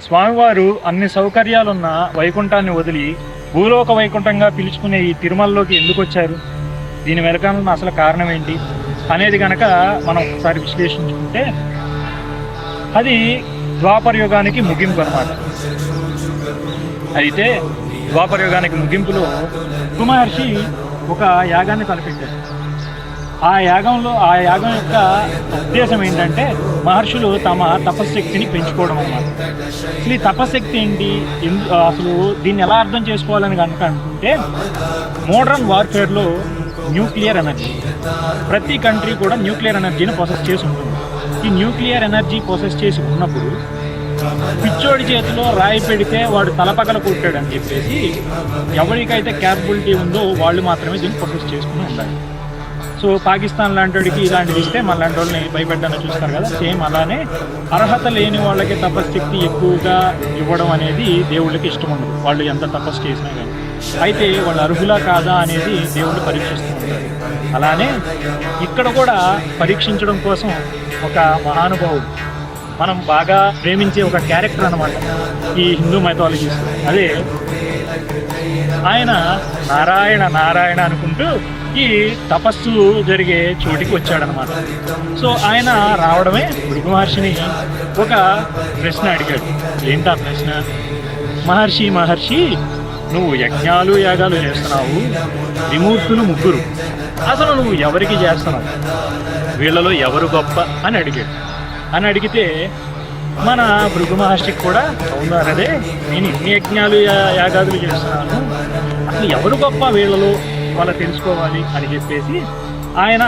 స్వామివారు అన్ని సౌకర్యాలున్న వైకుంఠాన్ని వదిలి భూలోక వైకుంఠంగా పిలుచుకునే ఈ తిరుమలలోకి ఎందుకు వచ్చారు, దీని వెనకాల అసలు కారణం ఏంటి అనేది కనుక మనం ఒకసారి విశ్లేషించుకుంటే అది ద్వాపర యుగానికి ముగింపు అన్నమాట. అయితే ద్వాపర యుగానికి ముగింపులో మహర్షి ఒక యాగాన్ని తలపెట్టారు. ఆ యాగం యొక్క ఉద్దేశం ఏంటంటే మహర్షులు తమ తపశ్శక్తిని పెంచుకోవడం అన్నమాట. అసలు ఈ తపశ్శక్తి ఏంటి, అసలు దీన్ని ఎలా అర్థం చేసుకోవాలని కనుక అనుకుంటే మోడర్న్ వార్ఫేర్లో న్యూక్లియర్ ఎనర్జీ, ప్రతి కంట్రీ కూడా న్యూక్లియర్ ఎనర్జీని ప్రాసెస్ చేసి ఉంటుంది. ఈ న్యూక్లియర్ ఎనర్జీ ప్రాసెస్ చేసి ఉన్నప్పుడు పిచ్చోడి చేతిలో రాయి పెడితే వాడు తలపగల కొట్టాడు అని చెప్పేసి ఎవరికైతే క్యాపబిలిటీ ఉందో వాళ్ళు మాత్రమే దీన్ని ప్రాసెస్ చేసుకుని ఉండాలి. సో పాకిస్తాన్ లాంటివాడికి ఇలాంటిది ఇస్తే మన లాంటి వాళ్ళని భయపెట్టాలని చూస్తారు కదా, సేమ్ అలానే అర్హత లేని వాళ్ళకి తపశక్తి ఎక్కువగా ఇవ్వడం అనేది దేవుళ్ళకి ఇష్టం ఉండదు, వాళ్ళు ఎంత తపస్సు చేసినా కానీ. అయితే వాళ్ళు అర్హులా కాదా అనేది దేవుళ్ళు పరీక్షిస్తూ ఉంటారు. అలానే ఇక్కడ కూడా పరీక్షించడం కోసం ఒక మహానుభావుడు, మనం బాగా ప్రేమించే ఒక క్యారెక్టర్ అన్నమాట ఈ హిందూ మైథాలజీస్. అదే ఆయన నారాయణ నారాయణ అనుకుంటూ ఈ తపస్సు జరిగే చోటికి వచ్చాడనమాట. సో ఆయన రావడమే భృగు మహర్షిని ఒక ప్రశ్న అడిగాడు. ఏంటా ప్రశ్న? మహర్షి నువ్వు యజ్ఞాలు యాగాలు చేస్తున్నావు, త్రిమూర్తులు ముగ్గురు, అసలు నువ్వు ఎవరికి చేస్తున్నావు, వీళ్ళలో ఎవరు గొప్ప అని అడిగాడు. అని అడిగితే మన భృగు మహర్షికి కూడా అవునారదే, నేను ఇన్ని యజ్ఞాలు యాగాదులు చేస్తున్నాను, అసలు ఎవరు గొప్ప వీళ్ళలో వాళ్ళ తెలుసుకోవాలి అని చెప్పేసి ఆయన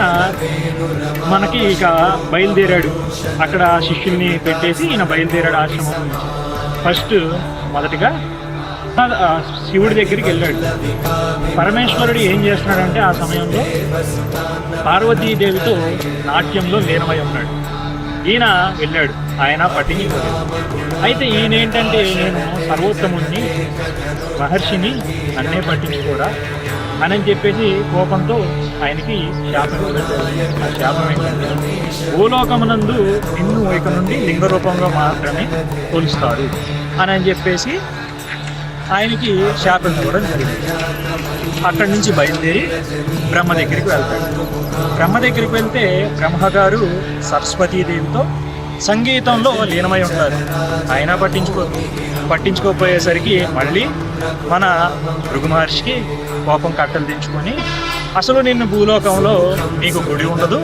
మనకి ఇక బయలుదేరాడు. అక్కడ శిష్యుల్ని పెట్టేసి ఈయన బయలుదేరాడు ఆశ్రమం నుంచి. ఫస్ట్ మొదటిగా శివుడి దగ్గరికి వెళ్ళాడు. పరమేశ్వరుడు ఏం చేస్తున్నాడంటే ఆ సమయంలో పార్వతీదేవితో నాట్యంలో లీనమై ఉన్నాడు. ఈయన వెళ్ళాడు, ఆయన పట్టించుకోలేదు. అయితే ఈయన ఏంటంటే నేను సర్వోత్తముణ్ణి, మహర్షిని, నన్నే పట్టించుకోరా అని చెప్పేసి కోపంతో ఆయనకి శాపం ఇవ్వలేదు. ఆ శాపం ఏంటంటే భూలోకమునందు నిన్ను ఇక నుండి లింగ రూపంలో మాత్రమే కొలుస్తారు అని చెప్పేసి ఆయనకి శాపం ఇవ్వడం జరిగింది. అక్కడి నుంచి బయలుదేరి బ్రహ్మ దగ్గరికి వెళ్తాడు. బ్రహ్మ దగ్గరికి వెళ్తే బ్రహ్మగారు సరస్వతీదేవితో సంగీతంలో లీనమై ఉంటారు. ఆయన పట్టించుకోపోయేసరికి మళ్ళీ మన భృగు మహర్షికి కోపం కట్టలు తెచ్చుకొని అసలు నిన్ను భూలోకంలో నీకు గుడి ఉండదు,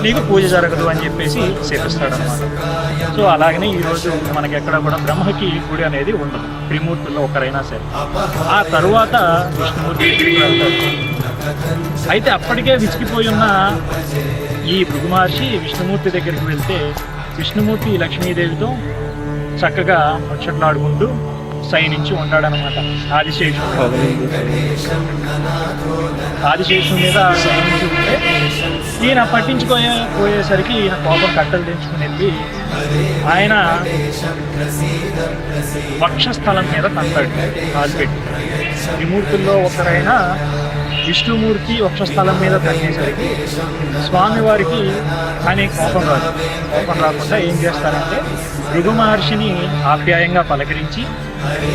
నీకు పూజ జరగదు అని చెప్పేసి శపిస్తాడనమాట. సో అలాగనే ఈరోజు మనకి ఎక్కడ కూడా బ్రహ్మకి గుడి అనేది ఉండదు, త్రిమూర్తుల్లో ఒకరైనా సరే. ఆ తరువాత విష్ణుమూర్తి దగ్గరికి వెళ్తారు. అయితే అప్పటికే విసిగిపోయి ఉన్న ఈ భృగు మహర్షి విష్ణుమూర్తి దగ్గరికి వెళ్తే విష్ణుమూర్తి లక్ష్మీదేవితో చక్కగా ముచ్చట్లాడుకుంటూ సైనించి ఉంటాడనమాట. ఆదిశేషు మీద సైనించి ఉంటే ఈయన పట్టించుకోపోయేసరికి ఈయన కోపం కట్టలు తెంచుకునేది ఆయన వక్షస్థలం మీద తంతాడు కాలు పెట్టి. త్రిమూర్తుల్లో ఒకరైన విష్ణుమూర్తి వక్షస్థలం మీద తగ్గేసరికి స్వామివారికి అని కోపం రాకుండా ఏం చేస్తారంటే భృగు మహర్షిని ఆప్యాయంగా పలకరించి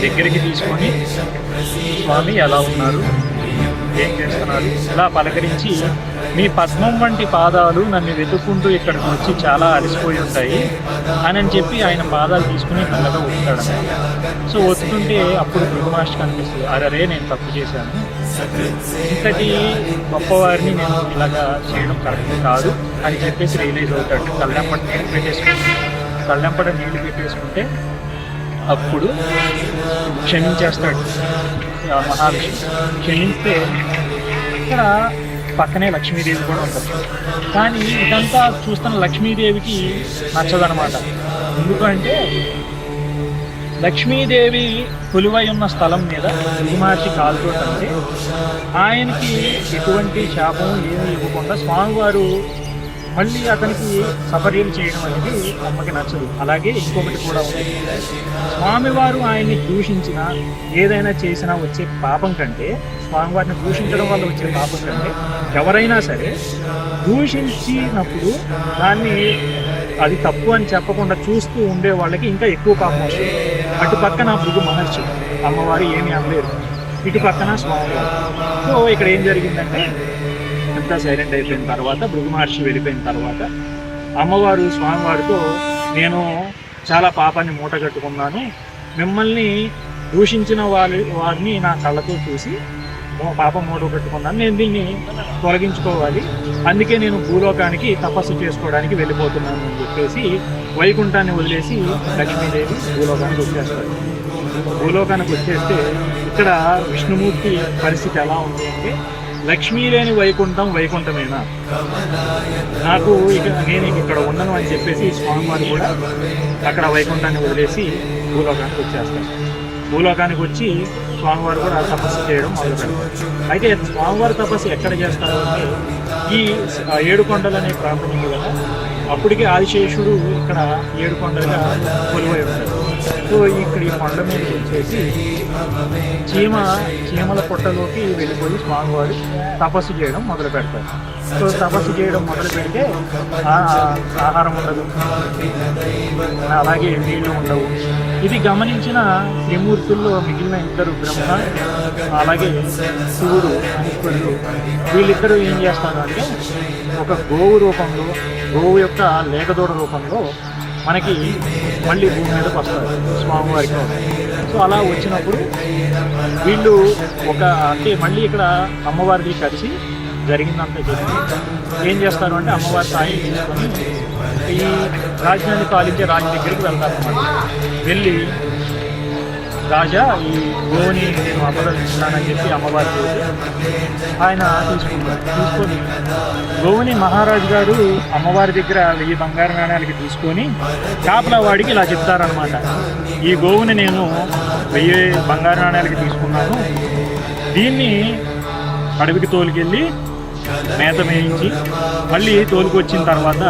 దగ్గరికి తీసుకొని స్వామి ఎలా ఉన్నారు, ఏం చేస్తున్నారు ఇలా పలకరించి, మీ పద్మం వంటి పాదాలు నన్ను వెతుక్కుంటూ ఇక్కడికి వచ్చి చాలా అలసిపోయి ఉంటాయి అని చెప్పి ఆయన పాదాలు తీసుకుని మెల్లగా ఒత్తుతాడు. సో ఒత్తుకుంటే అప్పుడు భృగు మహర్షికి అనిపిస్తుంది, అరే నేను తప్పు చేశాను, ఇంతటి గొప్పవారిని నేను ఇలాగా చేయడం కరెక్ట్ కాదు అని చెప్పేసి రియలైజ్ అవుతాడు. కళ్ళెంపట నీళ్లు పెట్టేసుకుంటే అప్పుడు క్షమించేస్తాడు మహావిష్ణు. క్షమిస్తే ఇక్కడ పక్కనే లక్ష్మీదేవి కూడా ఉంటుంది. కానీ ఇదంతా చూస్తున్న లక్ష్మీదేవికి నచ్చదనమాట. ఎందుకంటే లక్ష్మీదేవి కొలువై ఉన్న స్థలం మీద భృగు మహర్షి కాలుతోటంటే ఆయనకి ఎటువంటి శాపం ఏమీ ఇవ్వకుండా స్వామివారు మళ్ళీ అతనికి సపర్యలు చేయడం అనేది అమ్మకి నచ్చదు. అలాగే ఇంకొకటి కూడా ఉంది, స్వామివారు ఆయన్ని దూషించినా ఏదైనా చేసినా వచ్చే పాపం కంటే, స్వామివారిని దూషించడం వల్ల వచ్చే పాపం కంటే ఎవరైనా సరే దూషించినప్పుడు దాన్ని అది తప్పు అని చెప్పకుండా చూస్తూ ఉండే వాళ్ళకి ఇంకా ఎక్కువ పాపం వస్తుంది. అటు పక్కన భృగు మహర్షి అమ్మవారు ఏమీ అనలేరు, ఇటు పక్కన స్వామివారు. సో ఇక్కడ ఏం జరిగిందంటే అంతా సైలెంట్ అయిపోయిన తర్వాత భృగు మహర్షి వెళ్ళిపోయిన తర్వాత అమ్మవారు స్వామివారితో నేను చాలా పాపాన్ని మూట కట్టుకున్నాను, మిమ్మల్ని దూషించిన వారిని నా కళ్ళతో చూసి పాపం మూట కట్టుకున్నాను, నేను దీన్ని తొలగించుకోవాలి, అందుకే నేను భూలోకానికి తపస్సు చేసుకోవడానికి వెళ్ళిపోతున్నాను అని చెప్పేసి వైకుంఠాన్ని వదిలేసి లక్ష్మీదేవి భూలోకానికి వచ్చేస్తారు. భూలోకానికి వచ్చేస్తే ఇక్కడ విష్ణుమూర్తి పరిస్థితి ఎలా ఉంది అంటే, లక్ష్మీ లేని వైకుంఠం వైకుంఠమేనా, నాకు నేను ఇక్కడ ఉండను అని చెప్పేసి స్వామివారు కూడా అక్కడ వైకుంఠాన్ని వదిలేసి భూలోకానికి వచ్చేస్తారు. భూలోకానికి వచ్చి స్వామివారు కూడా తపస్సు చేయడం మొదలు పెడతారు. అయితే స్వామివారి తపస్సు ఎక్కడ చేస్తారు అంటే ఈ 7 కొండలు అనే ప్రాంతం ఉంది కదా, అప్పటికే ఆదిశేషుడు ఇక్కడ 7 కొండలుగా కొలువై ఉంటారు. సో ఇక్కడ ఈ కొండ మీద వచ్చేసి చీమల పొట్టలోకి వెళ్ళిపోయి స్వామివారు తపస్సు చేయడం మొదలు పెడతారు. సో తపస్సు చేయడం మొదలు పెడితే ఆహారం ఉండదు, అలాగే నీళ్లు ఉండవు. ఇది గమనించిన త్రిమూర్తుల్లో మిగిలిన 2 బ్రహ్మ అలాగే శివుడు ఈశ్వరుడు వీళ్ళిద్దరూ ఏం చేస్తారు అంటే ఒక గోవు రూపంలో, గోవు యొక్క లేకదూడ రూపంలో మనకి మళ్ళీ భూమి మీదకి వస్తారు స్వామివారికి. సో అలా వచ్చినప్పుడు వీళ్ళు అంటే మళ్ళీ ఇక్కడ అమ్మవారిది కలిసి జరిగిందంతా చెప్పి ఏం చేస్తారు అంటే అమ్మవారి సాయం తీసుకొని ఈ రాజ్యాన్ని పాలించే రాజు దగ్గరికి వెళ్తారన్నమాట. వెళ్ళి రాజా ఈ గోవుని నేను అపహరిస్తున్నానని చెప్పి అమ్మవారి ఆయన తీసుకొని గోవుని మహారాజు గారు అమ్మవారి దగ్గర 1000 బంగారు నాణ్యాలకి తీసుకొని కాపలా వాడికి ఇలా చెప్తారనమాట, ఈ గోవుని నేను 1000 బంగారు నాణ్యాలకి తీసుకున్నాను, దీన్ని అడవికి తోలుకెళ్ళి మేత మేయించి మళ్ళీ తోలుకొచ్చిన తర్వాత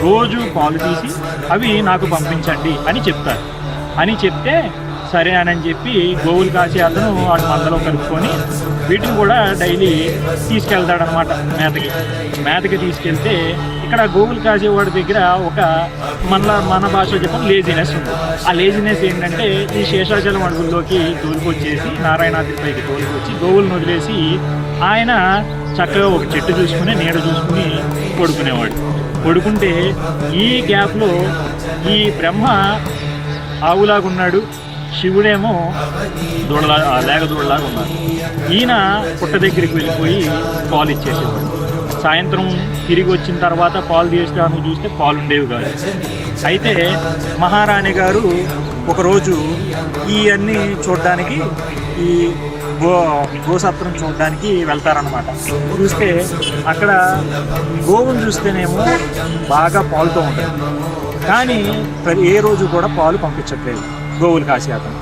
రోజు పాలు తీసి అవి నాకు పంపించండి అని చెప్తారు. అని చెప్తే సరే అని చెప్పి గోవులు కాసే అతను వాటి మందలో కలుపుకొని వీటిని కూడా డైలీ తీసుకెళ్తాడనమాట మేతకి తీసుకెళ్తే ఇక్కడ గోవులు కాసేవాడి దగ్గర ఒక మన భాషలో చెప్పడం లేజినెస్ ఉంది. ఆ లేజినెస్ ఏంటంటే ఈ శేషాచలం అడవుల్లోకి తోలుకొచ్చేసి నారాయణాద్రి పైకి తోలుకొచ్చి గోవులను వదిలేసి ఆయన చక్కగా ఒక చెట్టు చూసుకుని నీడ చూసుకుని పడుకునేవాడు. పడుకుంటే ఈ గ్యాప్లో ఈ బ్రహ్మ ఆవులాగున్నాడు, శివుడేమో లేగదూడలాగా ఉన్నారు. ఈయన పుట్ట దగ్గరికి వెళ్ళిపోయి పాలు ఇచ్చేసేవాడు. సాయంత్రం తిరిగి వచ్చిన తర్వాత పాలు తీసుకోవడానికి చూస్తే పాలు ఉండేవి కాదు. అయితే మహారాణి గారు ఒకరోజు ఇవన్నీ చూడడానికి ఈ గోసత్రం చూడడానికి వెళ్తారనమాట. చూస్తే అక్కడ గోవును చూస్తేనేమో బాగా పాలుతో ఉంటుంది, కానీ ఏ రోజు కూడా పాలు పంపించట్లేదు గోవులు కాసే అతను.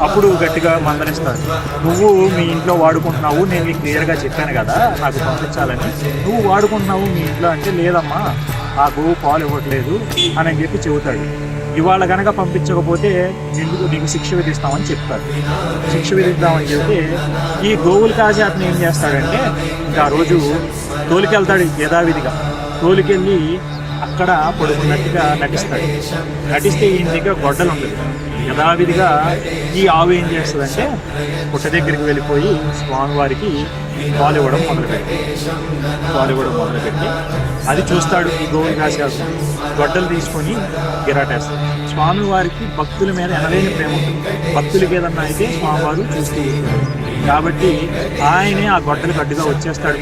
అప్పుడు గట్టిగా మందలిస్తారు, నువ్వు మీ ఇంట్లో వాడుకుంటున్నావు, నేను మీకు క్లియర్గా చెప్పాను కదా నాకు పంపించాలని, నువ్వు వాడుకుంటున్నావు మీ ఇంట్లో అంటే లేదమ్మా ఆ గోవు పాలు ఇవ్వట్లేదు అని చెప్పి చెబుతాడు. ఇవాళ కనుక పంపించకపోతే నీకు శిక్ష విధిస్తామని చెప్తారు. శిక్ష విధిద్దామని చెప్తే ఈ గోవులు కాసే అతను ఏం చేస్తాడంటే ఇంకా ఆ రోజు తోలుకెళ్తాడు యథావిధిగా. తోలుకెళ్ళి అక్కడ పడుకున్నట్టుగా నటిస్తే ఈయన దగ్గర గొడ్డలు ఉంటుంది. యథావిధిగా ఈ ఆవు ఏం చేస్తుందంటే పుట్ట దగ్గరికి వెళ్ళిపోయి స్వామివారికి పాలు ఇవ్వడం మొదలుపెట్టి అది చూస్తాడు. ఈ గోవుని కాసేస్తాడు, గొడ్డలు తీసుకొని గిరాటేస్తాడు. స్వామివారికి భక్తుల మీద ఎనలేని ప్రేమ ఉంటుంది. భక్తులకి ఏదన్నా అయితే స్వామివారు చూస్తూ ఉంటారు కాబట్టి ఆయనే ఆ గొడ్డలు కడ్డుగా వచ్చేస్తాడు.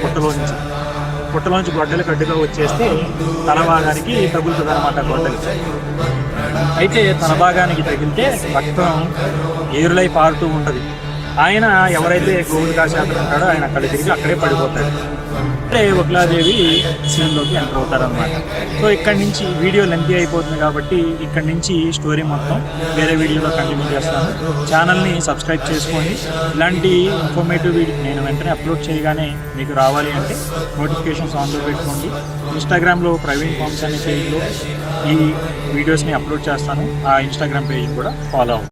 పుట్టలోంచి గొడ్డలు కడ్డుగా వచ్చేస్తే తలభాగానికి తగులుతుంది అనమాట గొడ్డలు. అయితే తలభాగానికి తగిలితే రక్తం ఏరులై పారుతూ ఉంటుంది. ఆయన ఎవరైతే గోవులు కాసేతను ఉంటాడో ఆయన అక్కడ తిరిగి అక్కడే పడిపోతాడు. అంటే ఉగ్లాదేవి సీన్లోకి ఎంటర్ అవుతారనమాట. సో ఇక్కడి నుంచి వీడియో లెంతీ అయిపోతుంది కాబట్టి ఇక్కడి నుంచి స్టోరీ మొత్తం వేరే వీడియోలో కంటిన్యూ చేస్తాను. ఛానల్ని సబ్స్క్రైబ్ చేసుకోండి. ఇలాంటి ఇన్ఫర్మేటివ్ వీడియో నేను వెంటనే అప్లోడ్ చేయగానే మీకు రావాలి అంటే నోటిఫికేషన్స్ ఆన్లో పెట్టుకోండి. ఇన్స్టాగ్రామ్లో ప్రవీణ్ ఫార్మ్స్ అనే పేజ్లో ఈ వీడియోస్ని అప్లోడ్ చేస్తాను. ఆ ఇన్స్టాగ్రామ్ పేజ్ కూడా ఫాలో అవ్వండి.